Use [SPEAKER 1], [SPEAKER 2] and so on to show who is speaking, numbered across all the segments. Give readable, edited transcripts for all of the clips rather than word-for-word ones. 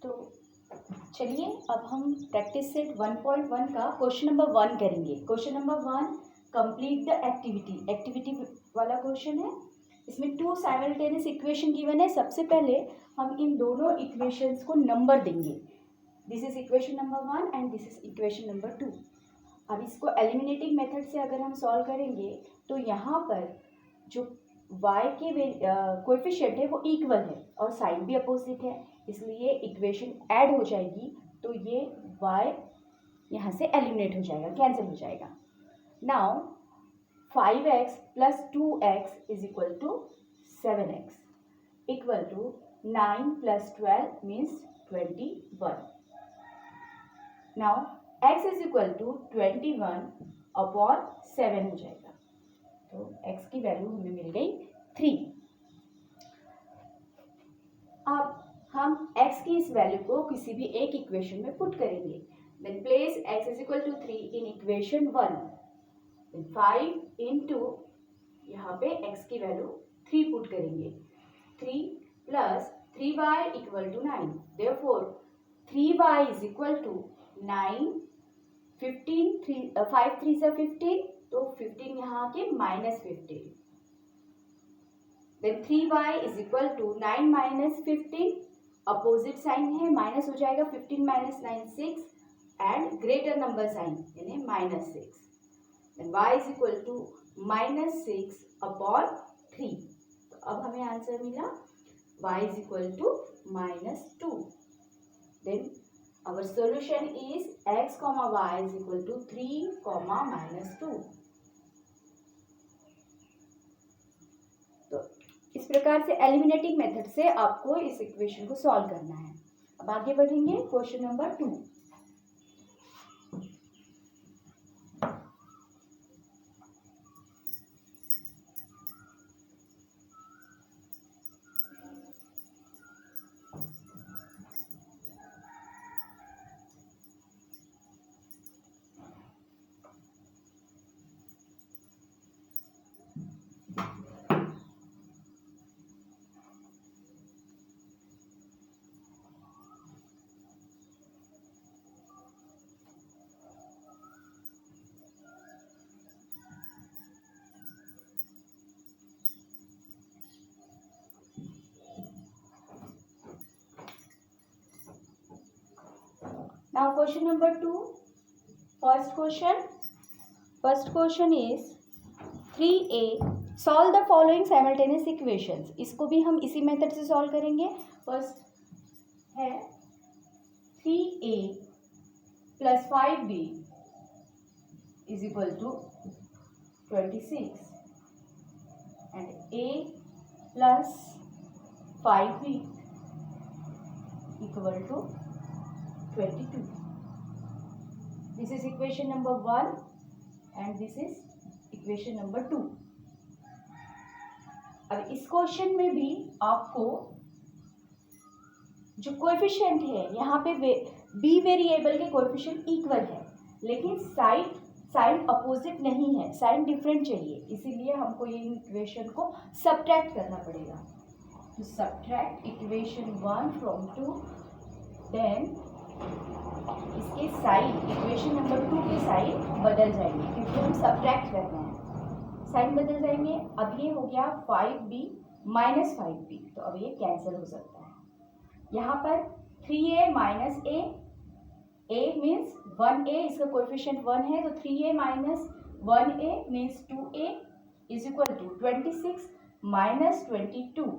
[SPEAKER 1] तो चलिए अब हम प्रैक्टिस सेट 1.1 का क्वेश्चन नंबर 1 करेंगे। Question number 1, complete the activity वाला क्वेश्चन है। इसमें 2 साइमल्टेनियस इक्वेशन गिवन है। सबसे पहले हम इन दोनों इक्वेशंस को नंबर देंगे। This is equation number 1 and this is equation number 2। अब इसको एलिमिनेटिंग मेथड से अगर हम सॉल्व करेंगे तो यहाँ पर जो y के कोएफिशिएंट है वो इक्वल है और साइन भी अपोजिट है, इसलिए इक्वेशन ऐड हो जाएगी तो ये y यहाँ से एलिमिनेट हो जाएगा, कैंसिल हो जाएगा। Now 5x plus 2x is equal to 7x equal to 9 plus 12 means 21। Now x is equal to 21 upon 7 हो जाएगा, तो x की वैल्यू हमें मिल गई 3। अब हम x की इस वैल्यू को किसी भी एक इक्वेशन में पुट करेंगे। Then place x is equal to 3 in equation 1। Then 5 into यहाँ पे x की वैल्यू 3 पुट करेंगे। 3 plus 3y equal to 9। Therefore 3y is equal to 9। 5 3 से 15, तो 15 यहाँ के -15। Then 3y is equal to 9 minus 15, opposite sign है, माइनस हो जाएगा। 15 minus 9 6 and greater number sign यानी -6। Then y is equal to -6 upon 3। तो अब हमें आंसर मिला y is equal to -2। Then our solution is x comma y is equal to 3 comma -2। तो इस प्रकार से एलिमिनेटिंग मेथड से आपको इस इक्वेशन को सॉल्व करना है। अब आगे बढ़ेंगे question number 2। Now question number 2. First question is 3a. Solve the following simultaneous equations. इसको भी हम इसी मेथड से सॉल्व करेंगे। फर्स्ट है 3a plus 5b is equal to 26 and a plus 5b equal to 22. This is equation number 1 and this is equation number 2. अब इस question में भी आपको जो कोएफिशिएंट है यहाँ पे b वेरिएबल के कोएफिशिएंट इक्वल है, लेकिन साइन अपोजिट नहीं है, साइन डिफरेंट चाहिए, इसीलिए हमको ये इक्वेशन को सब्ट्रैक्ट करना पड़ेगा। तो सब्ट्रैक्ट इक्वेशन 1 फ्रॉम 2, देन इसके साइन इक्वेशन नंबर 2 के साइन बदल जाएंगे क्योंकि हम सब्ट्रैक्ट कर रहे हैं, साइन बदल जाएंगे। अब ये हो गया 5b माइनस 5b, तो अब ये कैंसिल हो सकता है। यहाँ पर 3a minus a means 1a, इसका कोएफिशिएंट 1 है, तो 3a minus 1a means 2a is equal to 26 minus 22,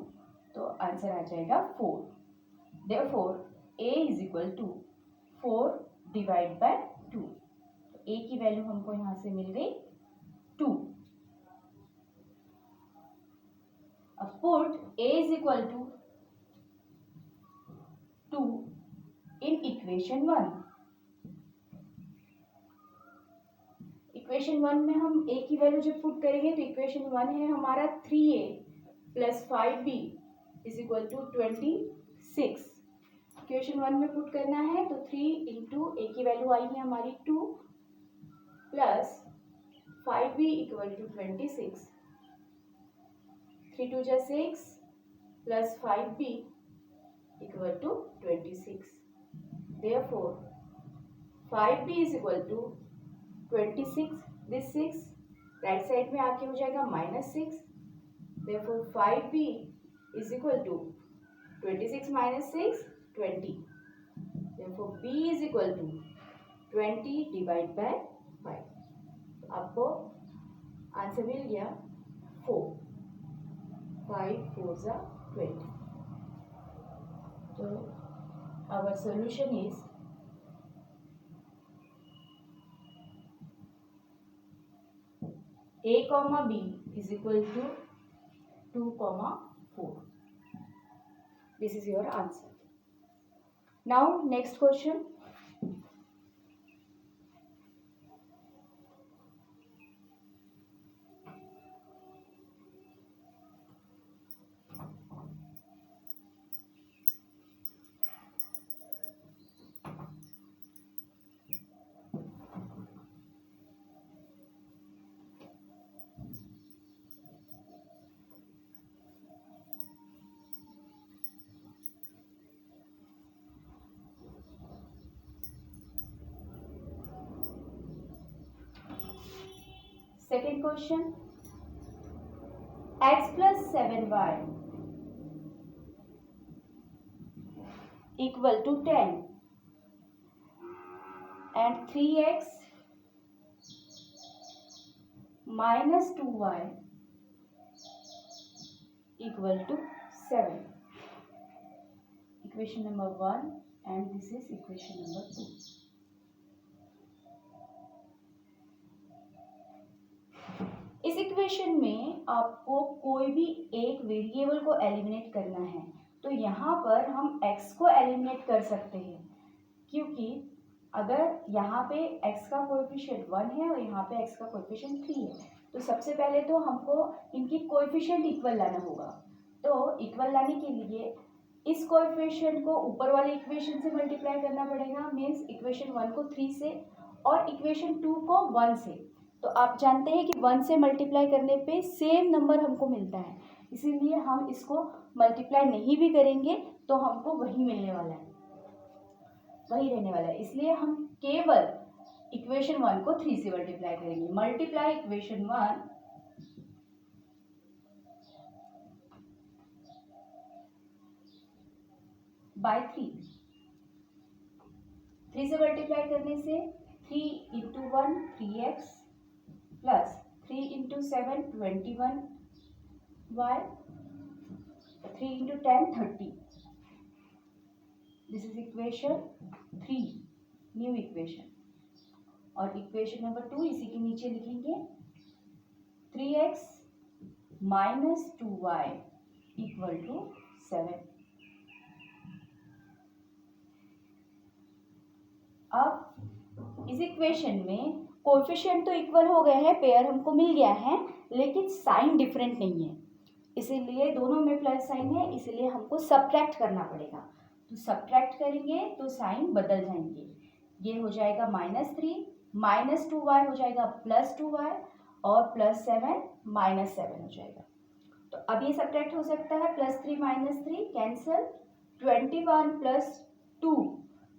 [SPEAKER 1] तो आंसर आ जाएगा 4। Therefore a is equal to 4 divide by 2, तो a की वैल्यू हमको यहाँ से मिल गई 2। अब put a is equal to 2 in equation 1। Equation 1 में हम a की वैल्यू जब पुट करेंगे तो इक्वेशन 1 है हमारा 3a plus 5b is equal to 26। Equation 1 में पुट करना है तो 3 इंटू ए की वैल्यू आई है हमारी 2 प्लस 5b इक्वल टू 26, 3 2 जा 6 plus 5b equal to 26. Therefore 5b is equal to 26. This 6 right side में आके हो जाएगा -6. Therefore 5b is equal to 26 minus 6 20. Therefore b is equal to 20 divide by 5. तो आपको आंसर मिल गया 4. 5 4 जा 20. तो our solution is a comma b is equal to 2 comma 4. This is your answer. Now next question. Second question, x plus 7y equal to 10 and 3x minus 2y equal to 7. Equation number 1 and this is equation number 2. इस equation में आपको कोई भी एक variable को eliminate करना है, तो यहाँ पर हम x को एलिमिनेट कर सकते हैं, क्योंकि अगर यहाँ पे x का कोएफिशिएंट 1 है और यहाँ पे x का कोएफिशिएंट 3 है, तो सबसे पहले तो हमको इनकी कोएफिशिएंट इक्वल लाना होगा. तो इक्वल लाने के लिए इस कोएफिशिएंट को ऊपर वाले इक्वेशन से मल्टीप्लाई करना पड़ेगा, मीन्स इक्वेशन 1 को 3 से और इक्वेशन 2 को 1 से. तो आप जानते हैं कि 1 से मल्टीप्लाई करने पे सेम नंबर हमको मिलता है, इसीलिए हम इसको मल्टीप्लाई नहीं भी करेंगे तो हमको वही मिलने वाला है, वही रहने वाला है. इसलिए हम केवल इक्वेशन 1 को 3 से मल्टीप्लाई करेंगे. Multiply equation 1 bye 3. 3 से मल्टीप्लाई करने से 3 into 1 3x plus 3 into 7 21y, 3 into 10 30. This is equation 3, new equation. और इक्वेशन नंबर 2 इसी के नीचे लिखेंगे 3x minus 2y equal to 7. अब इस इक्वेशन में कोएफिशिएंट तो इक्वल हो गए हैं, पेयर हमको मिल गया है, लेकिन साइन डिफरेंट नहीं है, इसीलिए दोनों में प्लस साइन है, इसीलिए हमको सब्ट्रैक्ट करना पड़ेगा. तो सब्ट्रैक्ट करेंगे तो साइन बदल जाएंगे. ये हो जाएगा -3 माइनस 2y हो जाएगा +2y और +7 -7 हो जाएगा. तो अब ये सब्ट्रैक्ट हो सकता है. +3 -3 cancel. 21 + 2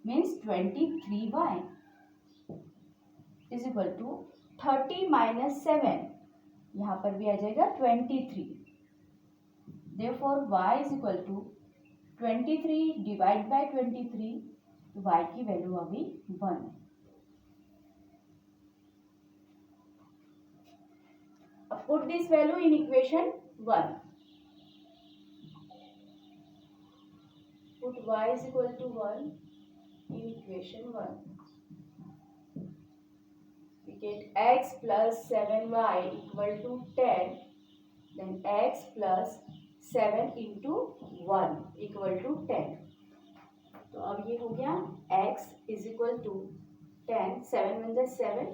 [SPEAKER 1] means 23y is equal to 30 - 7, यहाँ पर भी आ जाएगा 23. Therefore y is equal to 23 divide by 23, तो y की वैल्यू अभी 1. अब put this value in equation 1. Put y is equal to 1 in equation 1. Get x plus 7y equal to 10, then x plus 7 into 1 equal to 10. तो अब ये हो गया x is equal to 10, 7 में 7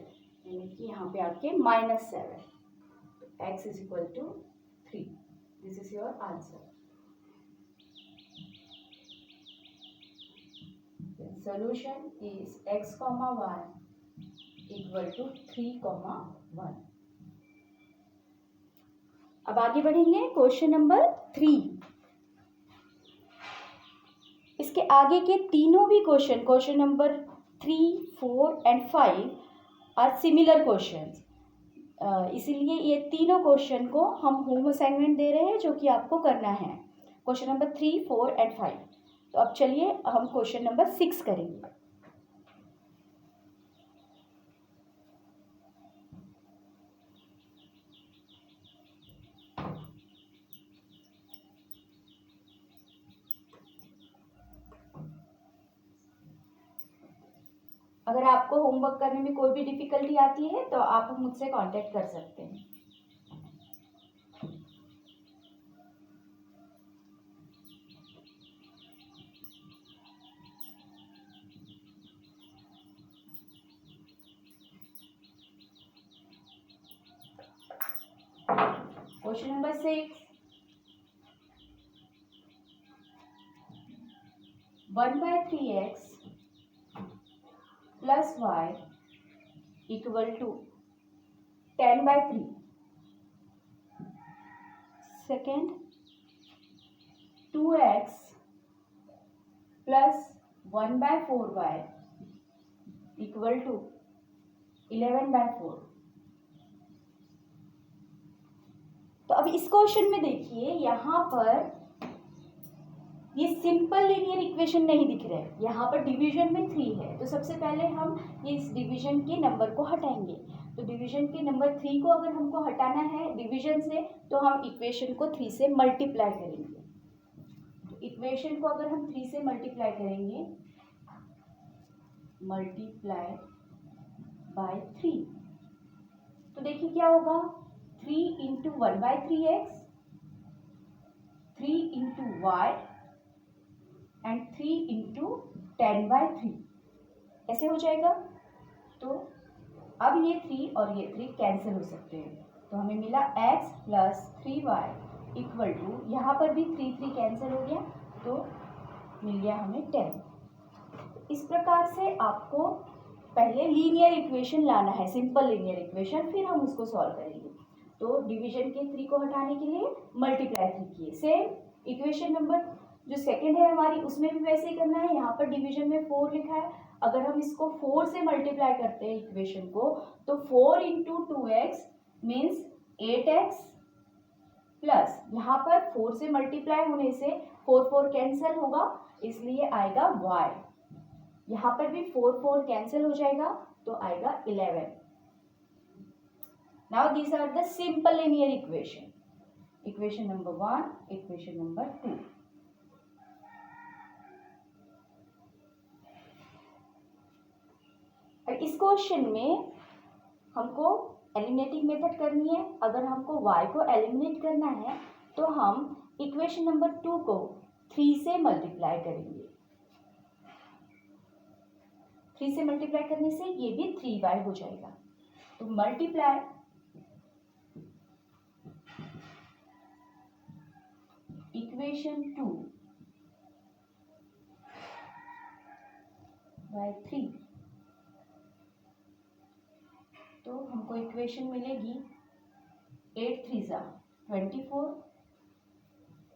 [SPEAKER 1] यानी कि यहाँ पे आपके -7. तो x is equal to 3. This is your answer. The solution is x comma y equal to 3,1. अब आगे बढ़ेंगे क्वेश्चन नंबर 3. इसके आगे के तीनों भी question number 3, 4 and 5 are similar question, इसीलिए ये तीनों क्वेश्चन को हम होम असाइनमेंट दे रहे हैं जो कि आपको करना है, क्वेश्चन नंबर 3, 4 एंड 5। तो अब चलिए हम क्वेश्चन नंबर 6 करेंगे। अगर आपको होमवर्क करने में कोई भी डिफिकल्टी आती है तो आप मुझसे कांटेक्ट कर सकते हैं। Question number 6, 1/3x plus y equal to 10/3. Second, 2x plus 1/4y equal to 11/4. तो अब इस क्वेश्चन में देखिए, यहाँ पर ये सिंपल लीनियर इक्वेशन नहीं दिख रहा है, यहाँ पर डिवीजन में 3 है। तो सबसे पहले हम इस डिवीजन के नंबर को हटाएंगे। तो डिवीजन के नंबर 3 को अगर हमको हटाना है डिवीजन से, तो हम इक्वेशन को 3 से मल्टीप्लाई करेंगे। तो इक्वेशन को अगर हम 3 से मल्टीप्लाई करेंगे, मल्टीप्लाई बाय 3, तो देखिए क्या होगा, 3 into 1/3x, 3 into Y and 3 into 10/3 ऐसे हो जाएगा। तो अब ये 3 और ये 3 कैंसिल हो सकते हैं, तो हमें मिला x plus 3y equal to, यहाँ पर भी 3 कैंसिल हो गया तो मिल गया हमें 10। इस प्रकार से आपको पहले लीनियर इक्वेशन लाना है, सिंपल लीनियर इक्वेशन, फिर हम उसको सॉल्व करेंगे। तो डिवीजन के 3 को हटाने के लिए मल्टीप्लाई 3 किए। सेम इक्वेशन नंबर जो सेकंड है हमारी, उसमें भी वैसे ही करना है। यहाँ पर डिवीजन में 4 लिखा है, अगर हम इसको 4 से मल्टीप्लाई करते हैं इक्वेशन को, तो 4 into 2x means 8x plus, यहाँ पर 4 से मल्टीप्लाई होने से 4 कैंसिल होगा, इसलिए आएगा y। यहाँ पर भी 4 कैंसिल हो जाएगा तो आएगा 11। Now these are the simple linear equation. Equation number 1, equation number 2. इस क्वेश्चन में हमको एलिमिनेटिंग मेथड करनी है। अगर हमको y को एलिमिनेट करना है तो हम इक्वेशन नंबर 2 को 3 से मल्टीप्लाई करेंगे। 3 से मल्टीप्लाई करने से ये भी 3y हो जाएगा। तो मल्टीप्लाई इक्वेशन 2 बाय 3, तो हमको इक्वेशन मिलेगी 8 3 जा 24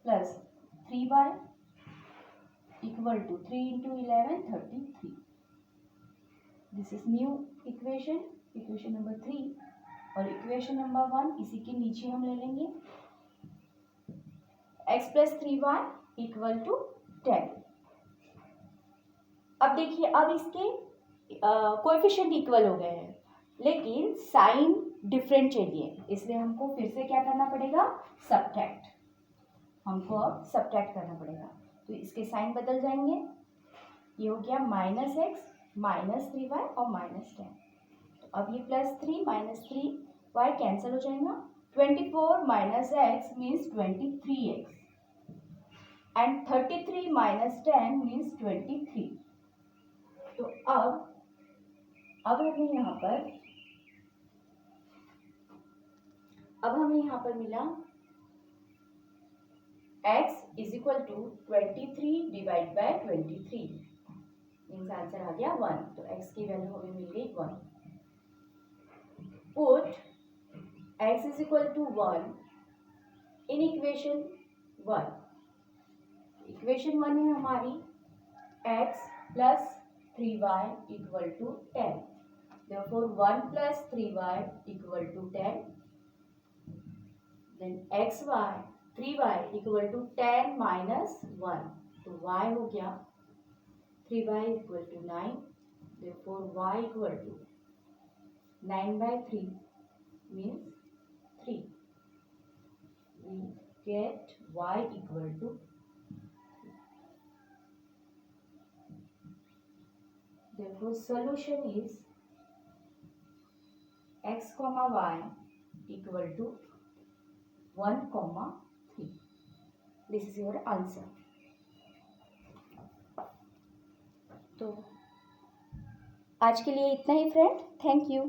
[SPEAKER 1] plus 3y equal to 3 into 11 33। This is new equation, equation number 3। और इक्वेशन नंबर 1 इसी के नीचे हम ले लेंगे, x plus 3y equal to 10। अब देखिए, अब इसके कोएफिशिएंट इक्वल हो गए हैं, लेकिन साइन डिफरेंट चाहिए, इसलिए हमको फिर से क्या करना पड़ेगा, सब्ट्रैक्ट। हमको अब सब्ट्रैक्ट करना पड़ेगा। तो इसके साइन बदल जाएंगे, ये हो गया -x माइनस 3y और -10। तो अब ये +3 -3y कैंसिल हो जाएगा। 24 minus x means 23x and 33 minus 10 means 23। तो अब हमें यहाँ पर मिला x is equal to 23 divide by 23 means answer आ गया 1। तो x की वैल्यू हमें मिल गई 1। Put x is equal to 1 in equation 1। Equation 1 है हमारी x plus 3y equal to 10. Therefore 1 plus 3y equal to 10. Then xy 3y equal to 10 minus 1. तो y हो गया 3y equal to 9. Therefore y equal to 9 by 3 means 3. We get y equal to 3. Therefore solution is x comma y equal to 1 comma 3. This is your answer. तो आज के लिए इतना ही friend, thank you.